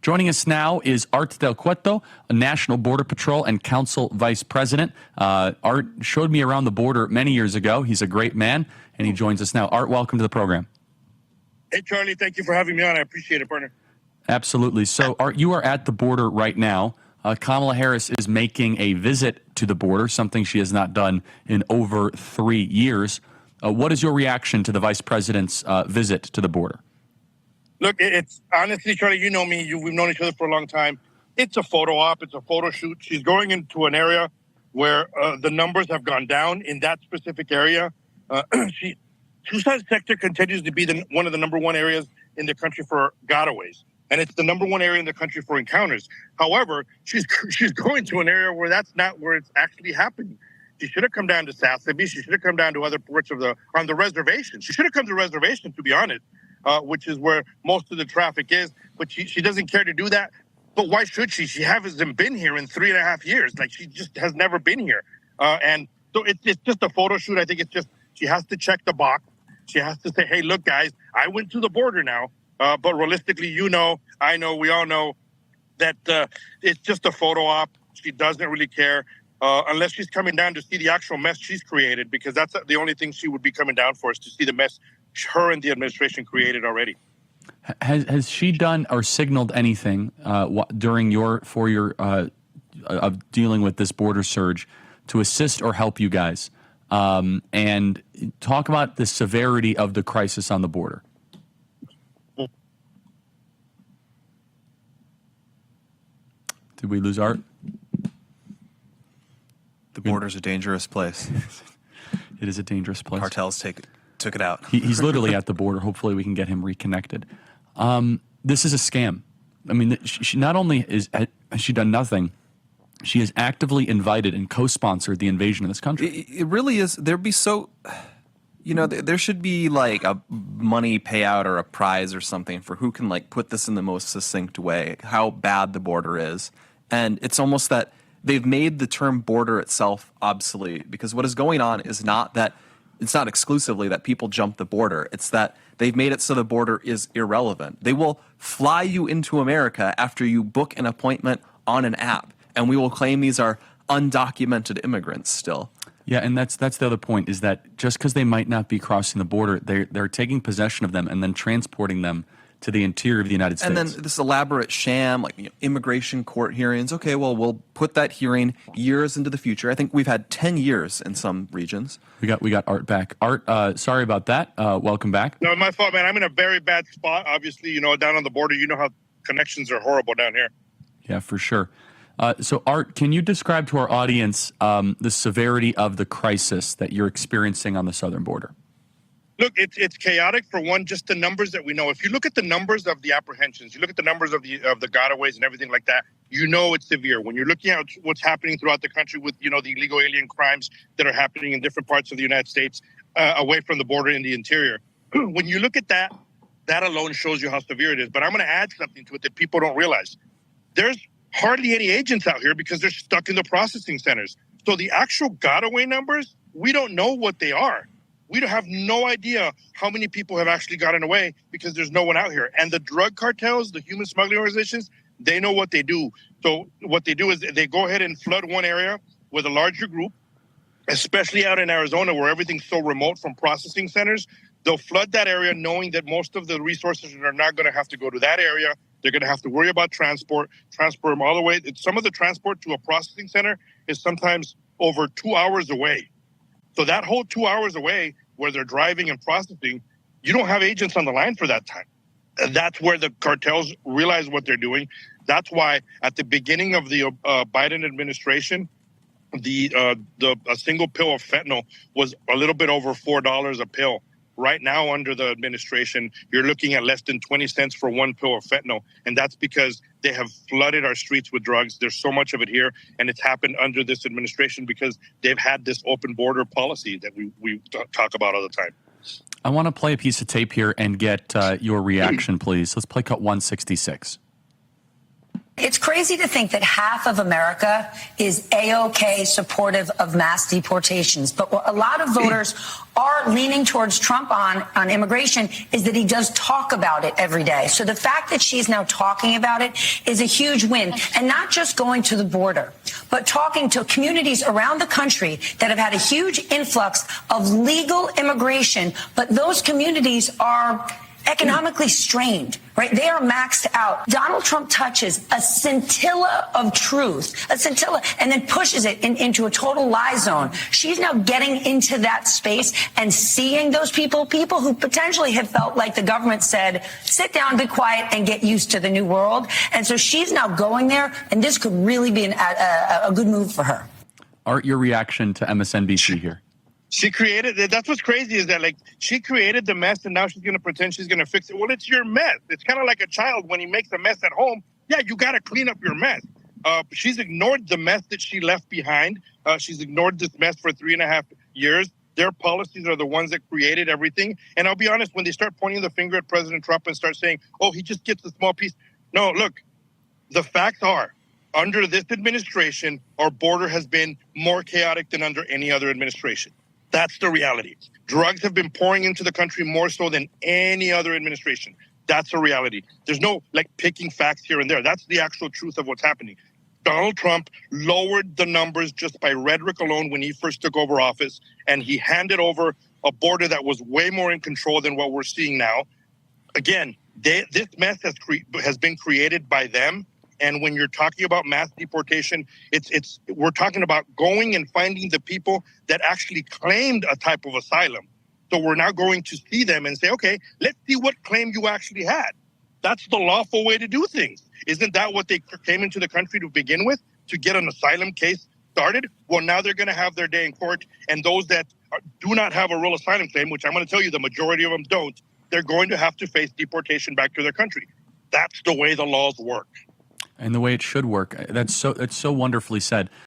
Joining us now is Art Del Cueto, a National Border Patrol and Council Vice President. Art showed me around the border many years ago. He's a great man, and he joins us now. Art, welcome to the program. Hey, Charlie, thank you for having me on. I appreciate it, partner. Absolutely. So, Art, you are at the border right now. Kamala Harris is making a visit to the border, something she has not done in over 3 years. What is your reaction to the Vice President's visit to the border? Look, it's honestly, Charlie, you know me. We've known each other for a long time. It's a photo op. It's a photo shoot. She's going into an area where the numbers have gone down in that specific area. Suicide sector continues to be one of the number one areas in the country for gotaways. And it's the number one area in the country for encounters. However, she's going to an area where that's not where it's actually happening. She should have come down to Sassabee. She should have come down to other parts on the reservation. She should have come to the reservation, to be honest, which is where most of the traffic is. But she doesn't care to do that. But why should she? She hasn't been here in 3.5 years. Like, she just has never been here. And so it's just a photo shoot. I think it's just she has to check the box. She has to say, hey, look, guys, I went to the border now. But realistically, I know, we all know that it's just a photo op. She doesn't really care unless she's coming down to see the actual mess she's created, because that's the only thing she would be coming down for, is to see the mess her and the administration created already. Has she done or signaled anything during your of dealing with this border surge to assist or help you guys? And talk about the severity of the crisis on the border. Did we lose Art? The border's a dangerous place. It is a dangerous place. Cartels took it out. He's literally at the border. Hopefully we can get him reconnected. This is a scam. I mean, she not only has she done nothing, she has actively invited and co-sponsored the invasion of this country. It really is. There should be like a money payout or a prize or something for who can like put this in the most succinct way, how bad the border is. And it's almost that they've made the term border itself obsolete, because what is going on is it's not exclusively that people jump the border. It's that they've made it so the border is irrelevant. They will fly you into America after you book an appointment on an app, and we will claim these are undocumented immigrants still. Yeah, and that's the other point, is that just because they might not be crossing the border, they're taking possession of them and then transporting them to the interior of the United States. And then this elaborate sham, like immigration court hearings. Okay, well, we'll put that hearing years into the future. I think we've had 10 years in some regions. We got Art back. Art, sorry about that. Welcome back. No, my fault, man. I'm in a very bad spot. Obviously, down on the border, how connections are horrible down here. Yeah, for sure. So, Art, can you describe to our audience the severity of the crisis that you're experiencing on the southern border? Look, it's chaotic. For one, just the numbers that we know. If you look at the numbers of the apprehensions, you look at the numbers of the gotaways and everything like that, it's severe. When you're looking at what's happening throughout the country with, the illegal alien crimes that are happening in different parts of the United States, away from the border in the interior. When you look at that alone shows you how severe it is. But I'm going to add something to it that people don't realize. There's hardly any agents out here because they're stuck in the processing centers. So the actual gotaway numbers, we don't know what they are. We have no idea how many people have actually gotten away because there's no one out here. And the drug cartels, the human smuggling organizations, they know what they do. So what they do is they go ahead and flood one area with a larger group, especially out in Arizona where everything's so remote from processing centers. They'll flood that area knowing that most of the resources are not going to have to go to that area. They're going to have to worry about transport them all the way. Some of the transport to a processing center is sometimes over 2 hours away. So that whole 2 hours away where they're driving and processing, you don't have agents on the line for that time. That's where the cartels realize what they're doing. That's why at the beginning of the Biden administration, a single pill of fentanyl was a little bit over $4 a pill. Right now, under the administration, you're looking at less than 20 cents for one pill of fentanyl. And that's because they have flooded our streets with drugs. There's so much of it here. And it's happened under this administration because they've had this open border policy that we talk about all the time. I want to play a piece of tape here and get your reaction, please. Let's play cut 166. It's crazy to think that half of America is A-OK supportive of mass deportations. But what a lot of voters are leaning towards Trump on immigration is that he does talk about it every day. So the fact that she's now talking about it is a huge win. And not just going to the border, but talking to communities around the country that have had a huge influx of legal immigration. But those communities are economically strained, right? They are maxed out. Donald Trump touches a scintilla of truth, a scintilla, and then pushes it into a total lie zone. She's now getting into that space and seeing those people who potentially have felt like the government said, sit down, be quiet, and get used to the new world. And so she's now going there, and this could really be a good move for her. Art, your reaction to MSNBC here? She created it. That's what's crazy is that, like, she created the mess and now she's going to pretend she's going to fix it. Well, it's your mess. It's kind of like a child when he makes a mess at home. Yeah, you got to clean up your mess. She's ignored the mess that she left behind. She's ignored this mess for 3.5 years. Their policies are the ones that created everything. And I'll be honest, when they start pointing the finger at President Trump and start saying, oh, he just gets a small piece. No, look, the facts are, under this administration, our border has been more chaotic than under any other administration. That's the reality. Drugs have been pouring into the country more so than any other administration. That's a reality. There's no, like, picking facts here and there. That's the actual truth of what's happening. Donald Trump lowered the numbers just by rhetoric alone when he first took over office, and he handed over a border that was way more in control than what we're seeing now. Again, this mess has been created by them. And when you're talking about mass deportation, we're talking about going and finding the people that actually claimed a type of asylum. So we're now going to see them and say, okay, let's see what claim you actually had. That's the lawful way to do things. Isn't that what they came into the country to begin with, to get an asylum case started? Well, now they're going to have their day in court. And those that do not have a real asylum claim, which I'm going to tell you the majority of them don't, they're going to have to face deportation back to their country. That's the way the laws work. And the way it should work. That's so wonderfully said.